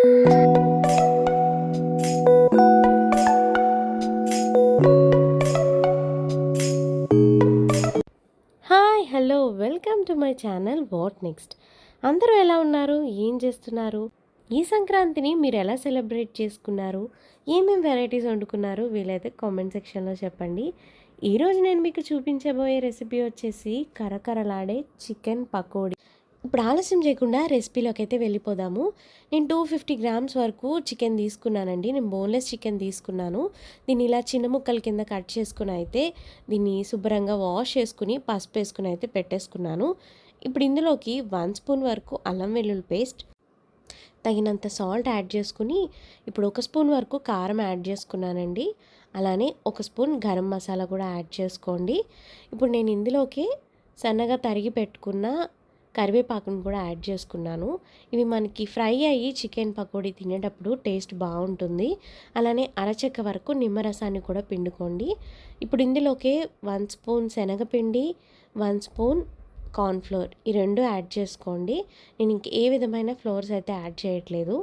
Hi hello welcome to my channel what next. అందరూ ఎలా ఉన్నారు? ఏం చేస్తున్నారు? ఈ సంక్రాంతిని మీరు ఎలా సెలబ్రేట్ చేసుకున్నారు? ఏమేమి వెరైటీస్ వండుకున్నారు? వీలైతే కామెంట్ సెక్షన్లో చెప్పండి. ఈరోజు నేను మీకు చూపించబోయే రెసిపీ వచ్చేసి కరకరలాడే చికెన్ పకోడీ. ఇప్పుడు ఆలస్యం చేయకుండా రెసిపీలోకి అయితే వెళ్ళిపోదాము. నేను 250 గ్రామ్స్ వరకు చికెన్ తీసుకున్నానండి. నేను బోన్లెస్ చికెన్ తీసుకున్నాను. దీన్ని ఇలా చిన్న ముక్కల కింద కట్ చేసుకుని అయితే దీన్ని శుభ్రంగా వాష్ చేసుకుని పసుపు వేసుకుని అయితే పెట్టేసుకున్నాను. ఇప్పుడు ఇందులోకి 1 స్పూన్ వరకు అల్లం వెల్లుల్లి పేస్ట్, తగినంత సాల్ట్ యాడ్ చేసుకుని ఇప్పుడు 1 స్పూన్ వరకు కారం యాడ్ చేసుకున్నానండి. అలానే 1 స్పూన్ గరం మసాలా కూడా యాడ్ చేసుకోండి. ఇప్పుడు నేను ఇందులోకి సన్నగా తరిగి పెట్టుకున్న కరివేపాకును కూడా యాడ్ చేసుకున్నాను. ఇవి మనకి ఫ్రై అయ్యి చికెన్ పకోడీ తినేటప్పుడు టేస్ట్ బాగుంటుంది. అలానే అరచెక్క వరకు నిమ్మరసాన్ని కూడా పిండుకోండి. ఇప్పుడు ఇందులోకి 1 స్పూన్ శనగపిండి, 1 స్పూన్ కార్న్ఫ్లోర్, ఈ రెండు యాడ్ చేసుకోండి. నేను ఇంక ఏ విధమైన ఫ్లోర్స్ అయితే యాడ్ చేయట్లేదు.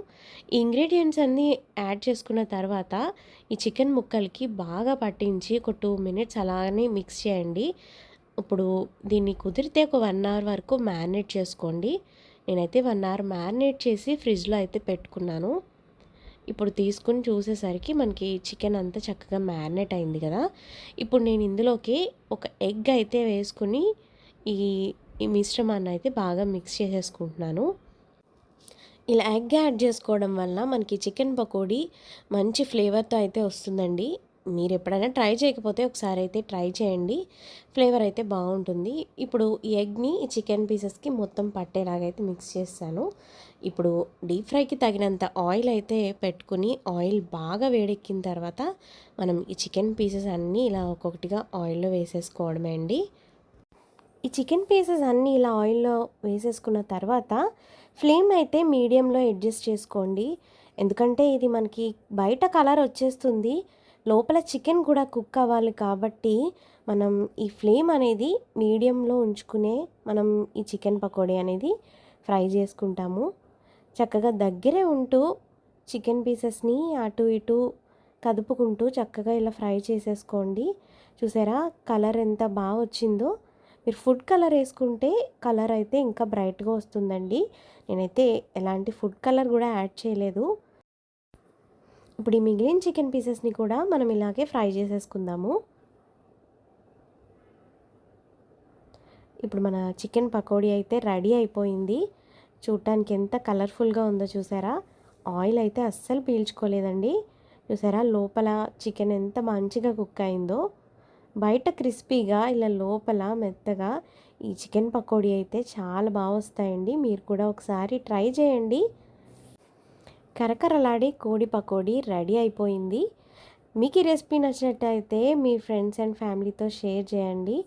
ఈ ఇంగ్రీడియంట్స్ అన్నీ యాడ్ చేసుకున్న తర్వాత ఈ చికెన్ ముక్కలకి బాగా పట్టించి ఒక 2 మినిట్స్ అలానే మిక్స్ చేయండి. ఇప్పుడు దీన్ని కుదిరితే ఒక 1 అవర్ వరకు మ్యారినేట్ చేసుకోండి. నేనైతే 1 అవర్ మ్యారినేట్ చేసి ఫ్రిడ్జ్లో అయితే పెట్టుకున్నాను. ఇప్పుడు తీసుకుని చూసేసరికి మనకి చికెన్ అంతా చక్కగా మ్యారినేట్ అయింది కదా. ఇప్పుడు నేను ఇందులోకి ఒక ఎగ్ అయితే వేసుకుని ఈ ఈ మిశ్రమాన్ని అయితే బాగా మిక్స్ చేసేసుకుంటున్నాను. ఇలా ఎగ్ యాడ్ చేసుకోవడం వల్ల మనకి చికెన్ పకోడీ మంచి ఫ్లేవర్తో అయితే వస్తుందండి. మీరు ఎప్పుడైనా ట్రై చేయకపోతే ఒకసారి అయితే ట్రై చేయండి. ఫ్లేవర్ అయితే బాగుంటుంది. ఇప్పుడు ఈ ఎగ్ని ఈ చికెన్ పీసెస్కి మొత్తం పట్టేలాగైతే మిక్స్ చేస్తాను. ఇప్పుడు డీప్ ఫ్రైకి తగినంత ఆయిల్ అయితే పెట్టుకుని ఆయిల్ బాగా వేడెక్కిన తర్వాత మనం ఈ చికెన్ పీసెస్ అన్నీ ఇలా ఒక్కొక్కటిగా ఆయిల్లో వేసేసుకోవడమే అండి. ఈ చికెన్ పీసెస్ అన్నీ ఇలా ఆయిల్లో వేసేసుకున్న తర్వాత ఫ్లేమ్ అయితే మీడియంలో అడ్జస్ట్ చేసుకోండి. ఎందుకంటే ఇది మనకి బయట కలర్ వచ్చేస్తుంది, లోపల చికెన్ కూడా కుక్ అవ్వాలి కాబట్టి మనం ఈ ఫ్లేమ్ అనేది మీడియంలో ఉంచుకునే మనం ఈ చికెన్ పకోడీ అనేది ఫ్రై చేసుకుంటాము. చక్కగా దగ్గరే ఉంటూ చికెన్ పీసెస్ని అటు ఇటు కదుపుకుంటూ చక్కగా ఇలా ఫ్రై చేసేసుకోండి. చూసారా కలర్ ఎంత బాగా వచ్చిందో. మీరు ఫుడ్ కలర్ వేసుకుంటే కలర్ అయితే ఇంకా బ్రైట్గా వస్తుందండి. నేనైతే ఎలాంటి ఫుడ్ కలర్ కూడా యాడ్ చేయలేదు. ఇప్పుడు ఈ మిగిలిన చికెన్ పీసెస్ని కూడా మనం ఇలాగే ఫ్రై చేసేసుకుందాము. ఇప్పుడు మన చికెన్ పకోడీ అయితే రెడీ అయిపోయింది. చూడటానికి ఎంత కలర్ఫుల్గా ఉందో చూసారా. ఆయిల్ అయితే అస్సలు పీల్చుకోలేదండి. చూసారా లోపల చికెన్ ఎంత మంచిగా కుక్ అయిందో. బయట క్రిస్పీగా ఇలా లోపల మెత్తగా ఈ చికెన్ పకోడీ అయితే చాలా బాగా వస్తాయండి. మీరు కూడా ఒకసారి ట్రై చేయండి. కరకరలాడే కోడి పకోడీ రెడీ అయిపోయింది. మీకు ఈ రెసిపీ నచ్చినట్టయితే మీ ఫ్రెండ్స్ అండ్ ఫ్యామిలీతో షేర్ చేయండి.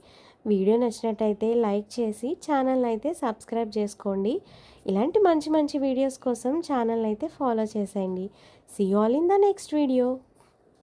వీడియో నచ్చినట్టయితే లైక్ చేసి ఛానల్ అయితే సబ్స్క్రైబ్ చేసుకోండి. ఇలాంటి మంచి మంచి వీడియోస్ కోసం ఛానల్ అయితే ఫాలో చేసేయండి. See you all in the next video.